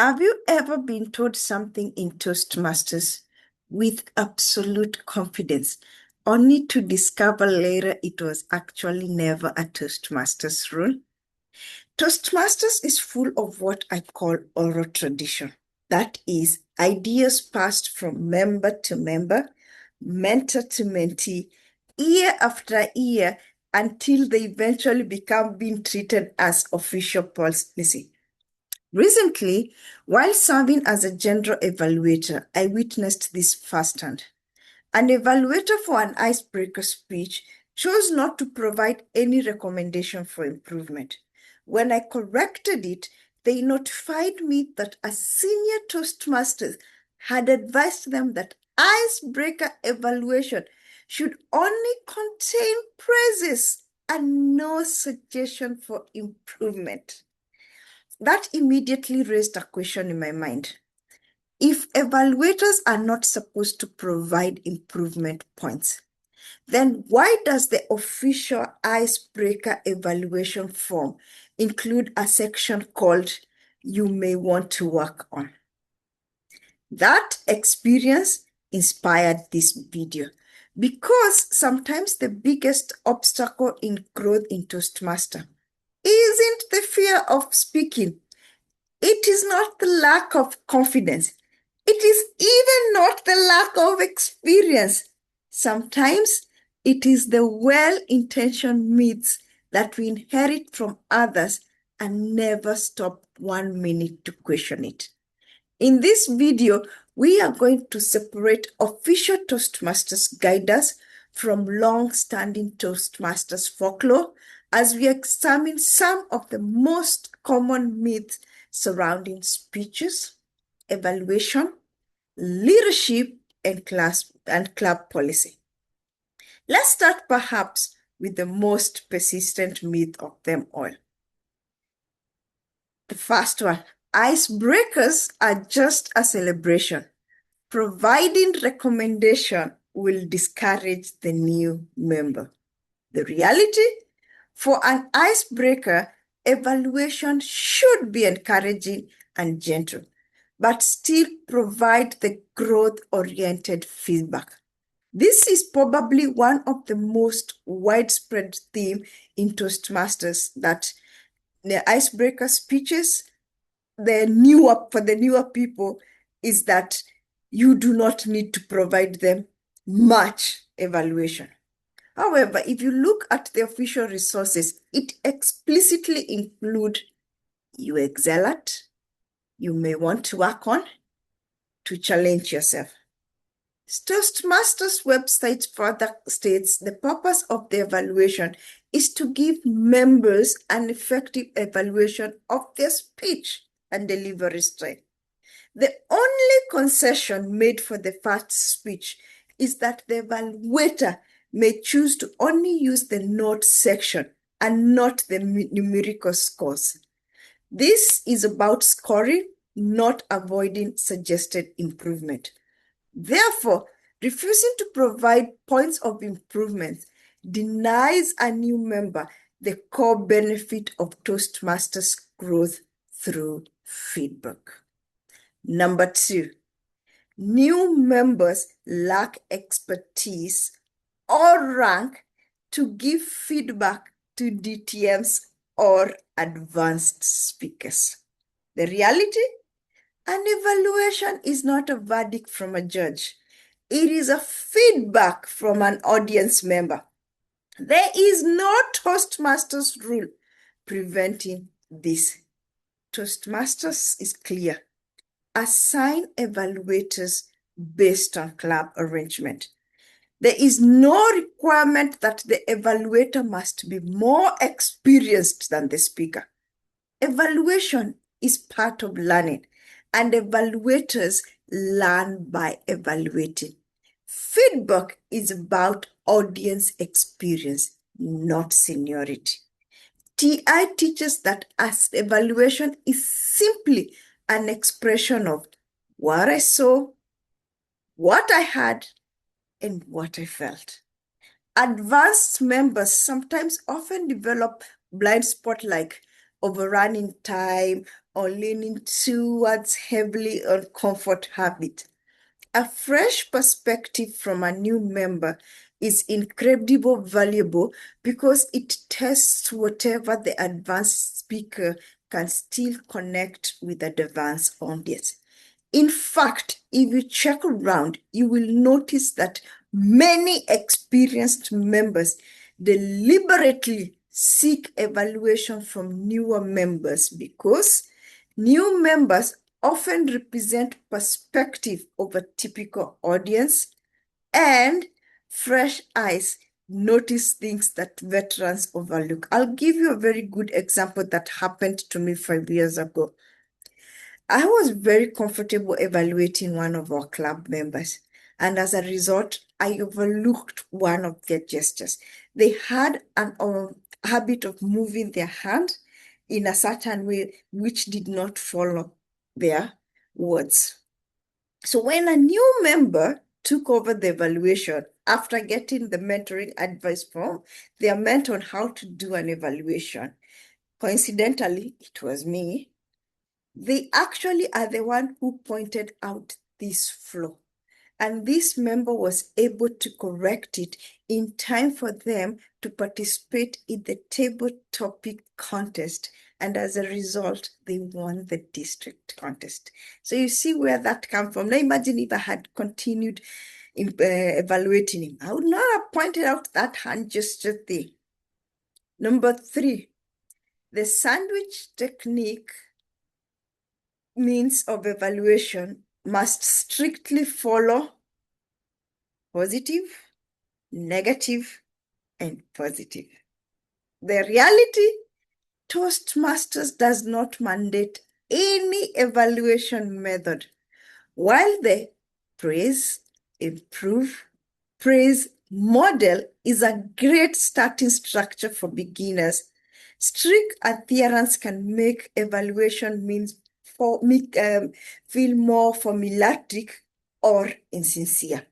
Have you ever been told something in Toastmasters with absolute confidence, only to discover later it was actually never a Toastmasters rule? Toastmasters is full of what I call oral tradition. That is, ideas passed from member to member, mentor to mentee, year after year, until they eventually become being treated as official policy. Recently, while serving as a general evaluator, I witnessed this firsthand. An evaluator for an icebreaker speech chose not to provide any recommendation for improvement. When I corrected it, they notified me that a senior Toastmaster had advised them that icebreaker evaluation should only contain praises and no suggestion for improvement. That immediately raised a question in my mind. If evaluators are not supposed to provide improvement points, then why does the official icebreaker evaluation form include a section called "You may want to work on"? That experience inspired this video because sometimes the biggest obstacle in growth in Toastmaster isn't the fear of speaking. It is not the lack of confidence. It is even not the lack of experience. Sometimes it is the well-intentioned myths that we inherit from others and never stop 1 minute to question it. In this video, we are going to separate official Toastmasters guidance from long-standing Toastmasters folklore as we examine some of the most common myths surrounding speeches, evaluation, leadership, and club policy. Let's start perhaps with the most persistent myth of them all. The first one, icebreakers are just a celebration. Providing recommendation will discourage the new member. The reality? For an icebreaker, evaluation should be encouraging and gentle, but still provide the growth-oriented feedback. This is probably one of the most widespread themes in Toastmasters, that the icebreaker speeches, for the newer people, is that you do not need to provide them much evaluation. However, if you look at the official resources, it explicitly includes "you excel at," "you may want to work on," "to challenge yourself." Toastmasters website further states the purpose of the evaluation is to give members an effective evaluation of their speech and delivery style. The only concession made for the first speech is that the evaluator may choose to only use the notes section and not the numerical scores. This is about scoring, not avoiding suggested improvement. Therefore, refusing to provide points of improvement denies a new member the core benefit of Toastmasters growth through feedback. Number 2, new members lack expertise or rank to give feedback to DTMs or advanced speakers. The reality? An evaluation is not a verdict from a judge. It is a feedback from an audience member. There is no Toastmasters rule preventing this. Toastmasters is clear. Assign evaluators based on club arrangement. There is no requirement that the evaluator must be more experienced than the speaker. Evaluation is part of learning, and evaluators learn by evaluating. Feedback is about audience experience, not seniority. TI teaches that as evaluation is simply an expression of what I saw, what I had, and what I felt. Advanced members sometimes often develop blind spot like overrunning time, or leaning towards heavily on comfort habit. A fresh perspective from a new member is incredibly valuable because it tests whatever the advanced speaker can still connect with the advanced audience. In fact, if you check around, you will notice that many experienced members deliberately seek evaluation from newer members because new members often represent perspective of a typical audience, and fresh eyes notice things that veterans overlook. I'll give you a very good example that happened to me 5 years ago. I was very comfortable evaluating one of our club members, and as a result, I overlooked one of their gestures. They had an habit of moving their hand in a certain way which did not follow their words. So when a new member took over the evaluation after getting the mentoring advice from their mentor on how to do an evaluation, coincidentally, it was me. They actually are the one who pointed out this flaw. And this member was able to correct it in time for them to participate in the table topic contest. And as a result, they won the district contest. So you see where that came from. Now imagine if I had continued evaluating him. I would not have pointed out that hand gesture thing. Number 3, the sandwich technique means of evaluation must strictly follow positive, negative, and positive. The reality, Toastmasters does not mandate any evaluation method. While the praise, improve, praise, model is a great starting structure for beginners, strict adherence can make evaluation feel more formulaic or insincere.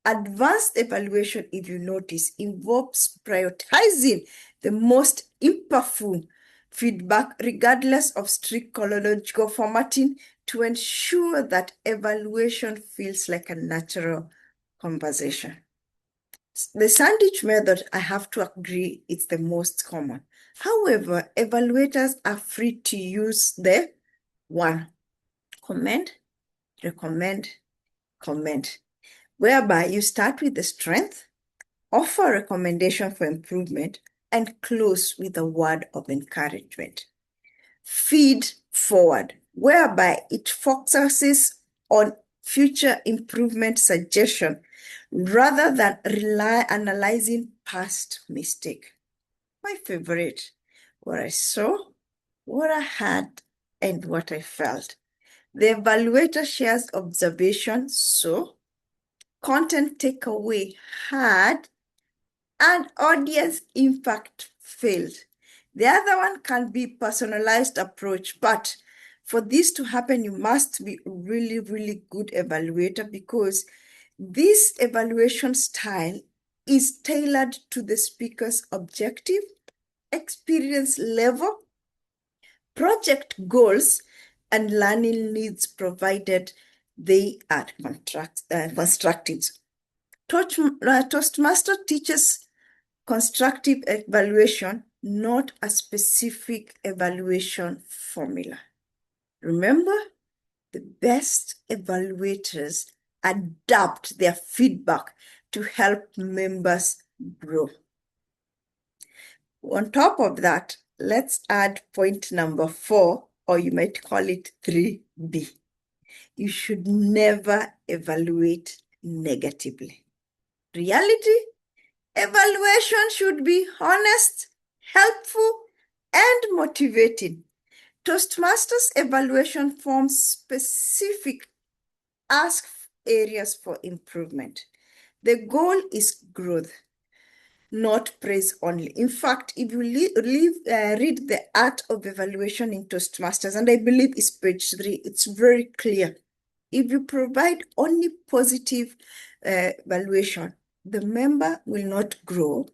Advanced evaluation, if you notice, involves prioritizing the most impactful feedback regardless of strict chronological formatting to ensure that evaluation feels like a natural conversation. The sandwich method, I have to agree, it's the most common. However, evaluators are free to use the 1, comment, recommend, comment, whereby you start with the strength, offer a recommendation for improvement, and close with a word of encouragement. Feed forward, whereby it focuses on future improvement suggestion rather than analyzing past mistake. My favorite, what I saw, what I had, and what I felt. The evaluator shares observations, so content takeaway had, and audience impact failed. The other one can be personalized approach, but for this to happen, you must be really, really good evaluator because this evaluation style is tailored to the speaker's objective, experience level, project goals, and learning needs provided they are constructive. Toastmaster teaches constructive evaluation, not a specific evaluation formula. Remember, the best evaluators adapt their feedback to help members grow. On top of that, let's add point number 4, or you might call it 3B. You should never evaluate negatively. Reality, evaluation should be honest, helpful, and motivating. Toastmasters evaluation forms specific ask areas for improvement. The goal is growth, not praise only. In fact, if you read the art of evaluation in Toastmasters, and I believe it's page 3, it's very clear. If you provide only positive evaluation, the member will not grow,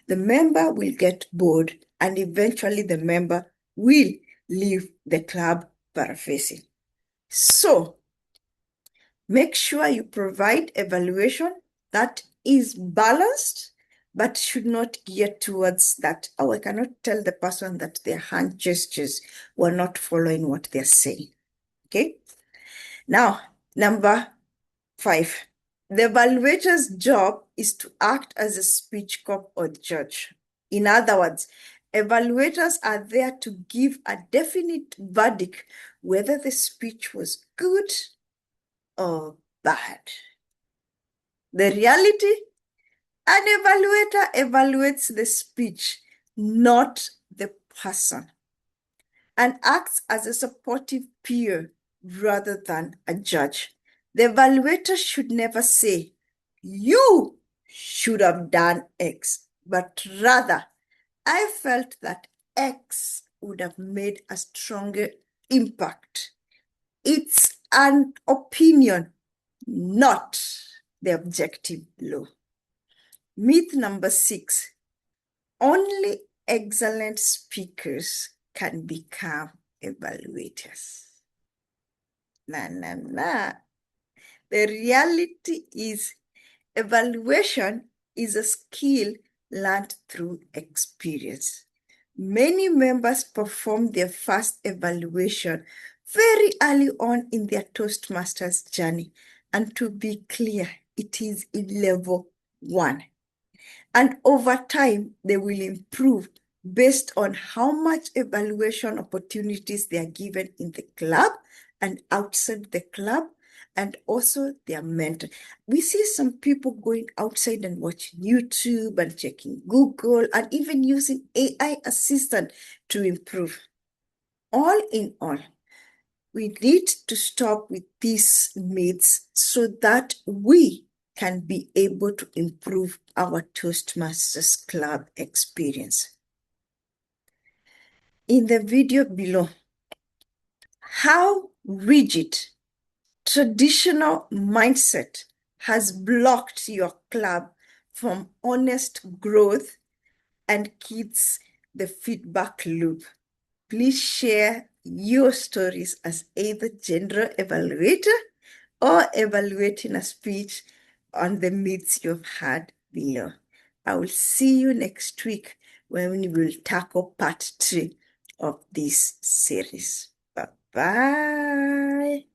the member will get bored, and eventually the member will leave the club paraphrasing. So, make sure you provide evaluation that is balanced, but should not gear towards that. Oh, I cannot tell the person that their hand gestures were not following what they're saying. Okay? Now, number 5. The evaluator's job is to act as a speech cop or judge. In other words, evaluators are there to give a definite verdict whether the speech was good or bad. The reality, an evaluator evaluates the speech, not the person, and acts as a supportive peer rather than a judge. The evaluator should never say, you should have done X, but rather, I felt that X would have made a stronger impact. It's an opinion, not the objective law. Myth number 6, only excellent speakers can become evaluators. Na. The reality is evaluation is a skill learned through experience. Many members perform their first evaluation very early on in their Toastmasters journey. And to be clear, it is in level 1. And over time, they will improve based on how much evaluation opportunities they are given in the club and outside the club, and also their mentor. We see some people going outside and watching YouTube and checking Google and even using AI assistant to improve. All in all, we need to stop with these myths so that we can be able to improve our Toastmasters Club experience. In the video below, how rigid traditional mindset has blocked your club from honest growth and keeps the feedback loop. Please share your stories as either General Evaluator or evaluating a speech on the myths you've heard below. I will see you next week when we will tackle part 3 of this series. Bye-bye.